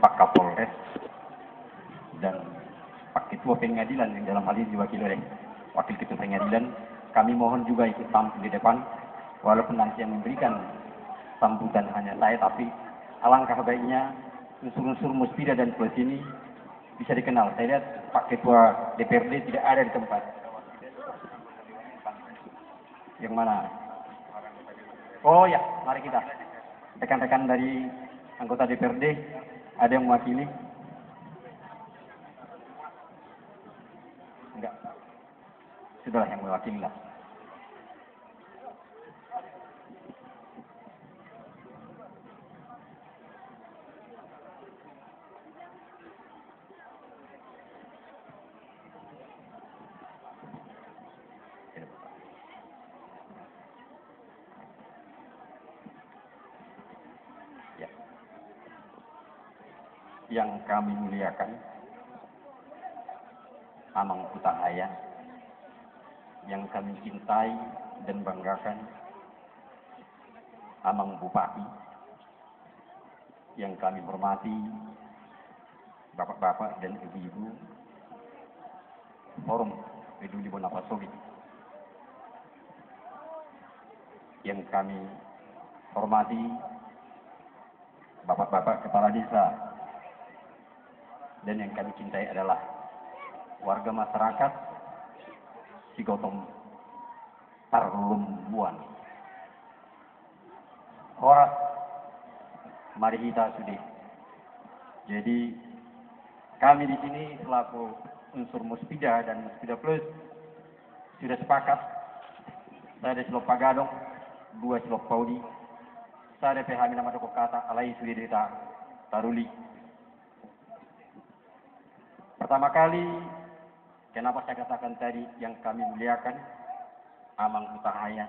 Pak Kapolres dan Pak Ketua Pengadilan yang dalam hal ini diwakili oleh Wakil Ketua Pengadilan. Kami mohon juga ikut tampil di depan, walaupun nanti yang memberikan sambutan hanya saya, tapi alangkah baiknya unsur-unsur Muspida dan Plus ini bisa dikenal. Saya lihat Pak Ketua DPRD tidak ada di tempat. Yang mana? Oh ya, mari kita. Rekan-rekan dari anggota DPRD, ada yang mewakili? Enggak. Sudahlah yang mewakili lah. Ya. Yang kami muliakan, Amang Utahaya, yang kami cintai dan banggakan, Amang Bupati, yang kami hormati, bapak-bapak dan ibu-ibu, Forum Peduli Bonapasowi, yang kami hormati, bapak-bapak kepala desa, dan yang kami cintai adalah warga masyarakat Sigotong Tarlumbuan. Horas, mari kita sudi. Jadi kami di sini selaku unsur Muspida dan Muspida Plus sudah sepakat. Saya ada Silop Pagadong, 2 Silop Paudi, saya ada PH Minama Doko Kata, Alai Sudidita Taruli. Pertama kali, kenapa saya katakan tadi yang kami muliakan, Amang Utahaya.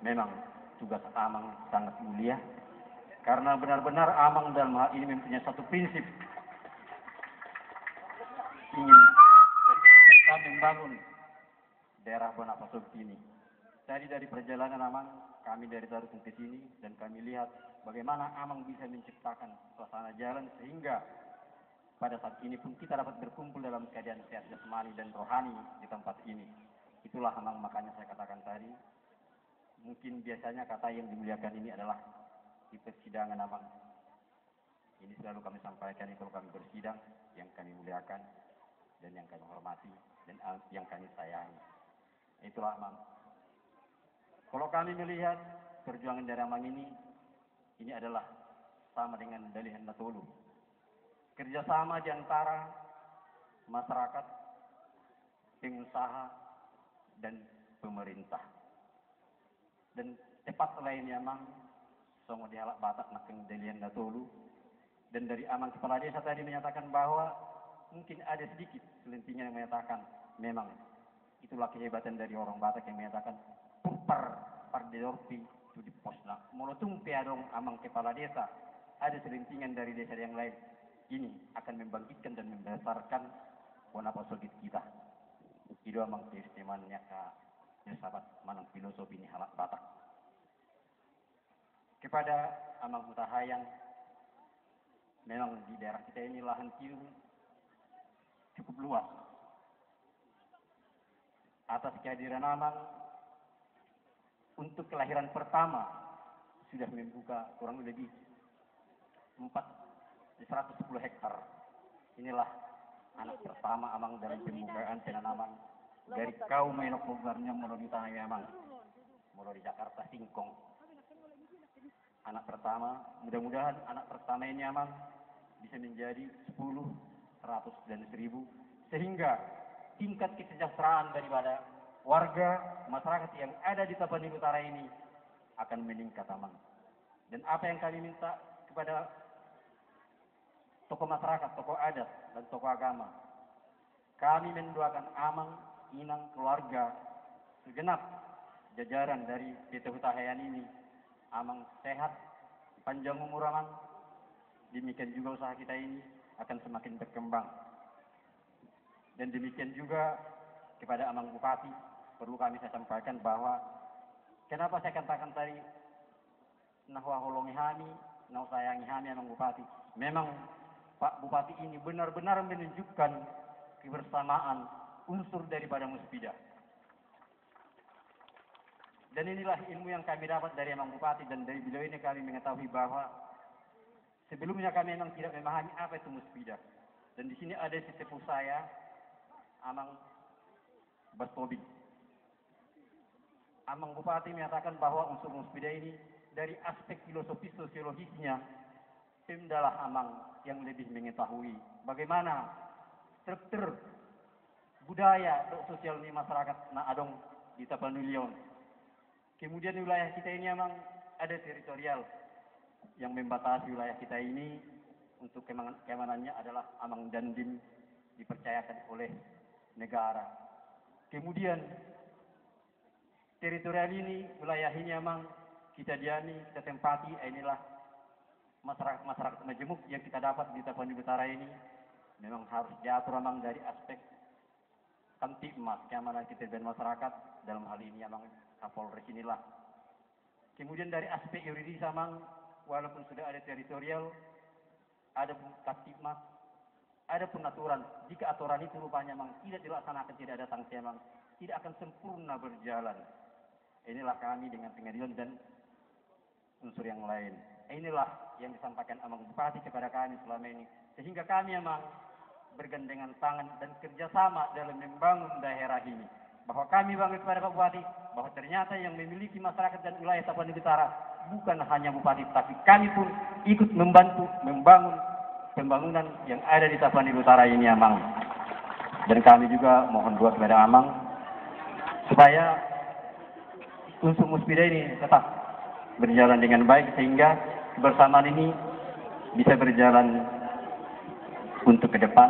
Memang tugas Amang sangat mulia, karena benar-benar Amang dalam hal ini mempunyai satu prinsip, ingin kita membangun daerah Bonapasowi ini. Tadi dari perjalanan Amang, kami dari Tarutung ke sini, dan kami lihat bagaimana Amang bisa menciptakan suasana jalan sehingga pada saat ini pun kita dapat berkumpul dalam keadaan sehat jasmani dan rohani di tempat ini. Itulah Amang, makanya saya katakan tadi, mungkin biasanya kata yang dimuliakan ini adalah di persidangan Amang. Ini selalu kami sampaikan itu kalau kami bersidang, yang kami muliakan dan yang kami hormati dan yang kami sayangi. Itulah Amang. Kalau kami melihat perjuangan dari Amang ini adalah sama dengan Dalihan Natolu. Kerjasama di antara masyarakat, pengusaha, dan pemerintah. Dan tepat lainnya Amang, songo dihalak batak nakeng Dalihan Natolu. Dan dari Amang kepala desa tadi menyatakan bahwa mungkin ada sedikit selentingan yang menyatakan memang itulah kehebatan dari orang Batak yang menyatakan par delorpi itu di posna. Molotung piadong Amang kepala desa, ada selentingan dari desa yang lain. Ini akan membangkitkan dan membesarkan Bonapasowi kita. Itu Amang keistimewaannya ya sahabat manang filosofi ini halak Batak. Kepada Amang Utahayan, memang di daerah kita ini lahan kiu cukup luas. Atas kehadiran Amang, untuk kelahiran pertama sudah membuka kurang lebih 110 hektar. Inilah anak pertama Amang dari pembukaan penanaman dari kaum menok bubarnya mulu di tanah Amang, mulu di Jakarta Singkong. Anak pertama, mudah-mudahan anak pertama ini Amang bisa menjadi 10, 100, dan 1000, sehingga tingkat kesejahteraan daripada warga masyarakat yang ada di Tapanuli Utara ini akan meningkat Amang. Dan apa yang kami minta kepada tokoh masyarakat, tokoh adat, dan tokoh agama, kami mendoakan Amang, Inang, keluarga, segenap jajaran dari PT Hutahayan ini, Amang sehat, panjang umur Amang, demikian juga usaha kita ini akan semakin berkembang. Dan demikian juga kepada Amang Bupati, perlu kami saya sampaikan bahwa kenapa saya katakan tadi nahwa holongi hami, nah sayangi hami Amang Bupati. Memang Pak Bupati ini benar-benar menunjukkan kebersamaan unsur daripada Muspidah. Dan inilah ilmu yang kami dapat dari Amang Bupati, dan dari beliau ini kami mengetahui bahwa sebelumnya kami memang tidak memahami apa itu Muspidah. Dan di sini ada sesepuh saya, Amang Bastobi. Amang Bupati menyatakan bahwa unsur Muspidah ini dari aspek filosofis sosiologisnya, Pemdalah Amang yang lebih mengetahui bagaimana struktur budaya dan sosial di masyarakat na adong di Tapanuli. Kemudian wilayah kita ini memang ada teritorial yang membatasi wilayah kita ini. Untuk keamanannya adalah Amang Dandim dipercayakan oleh negara. Kemudian teritorial ini, wilayah ini memang kita diami, kita tempati. Inilah masyarakat majemuk yang kita dapat di Tapanuli Utara ini memang harus diatur memang dari aspek Kamtibmas, keamanan kita dan masyarakat. Dalam hal ini memang Kapolres inilah. Kemudian dari aspek yuridis memang walaupun sudah ada teritorial, ada pun Kamtibmas, ada pun aturan. Jika aturan itu rupanya memang tidak dilaksanakan, tidak ada sanksi, memang tidak akan sempurna berjalan. Inilah kami dengan pengadilan dan unsur yang lain. Inilah yang disampaikan Amang Bupati kepada kami selama ini. Sehingga kami memang bergandengan tangan dan kerjasama dalam membangun daerah ini. Bahwa kami bangga kepada Pak Bupati, bahwa ternyata yang memiliki masyarakat dan wilayah Tapanuli Utara bukan hanya Bupati, tapi kami pun ikut membantu membangun pembangunan yang ada di Tapanuli Utara ini, Amang. Dan kami juga mohon doa kepada Amang supaya unsur Muspidah ini tetap berjalan dengan baik, sehingga kebersamaan ini bisa berjalan untuk ke depan.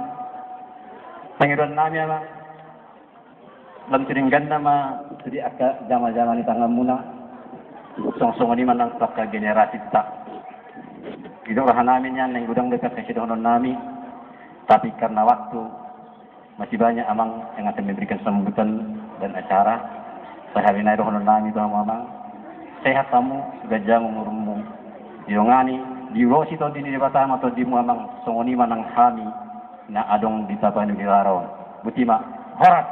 Pengiran nami Amang dalam siringgan nama jadi agak jama-jama di tangan muna song-song ini manang ke generasi tak hidup rahan namin yan yang gudang dekat ke sidonon nami, tapi karena waktu masih banyak Amang yang akan memberikan sambutan dan acara. Saya hari ini dohonon nami itu Amang sehat kamu gajah umurmu diongani di rosi to di batama to di Amang songoni manang kami na adong di Tapanuli Utara butima horat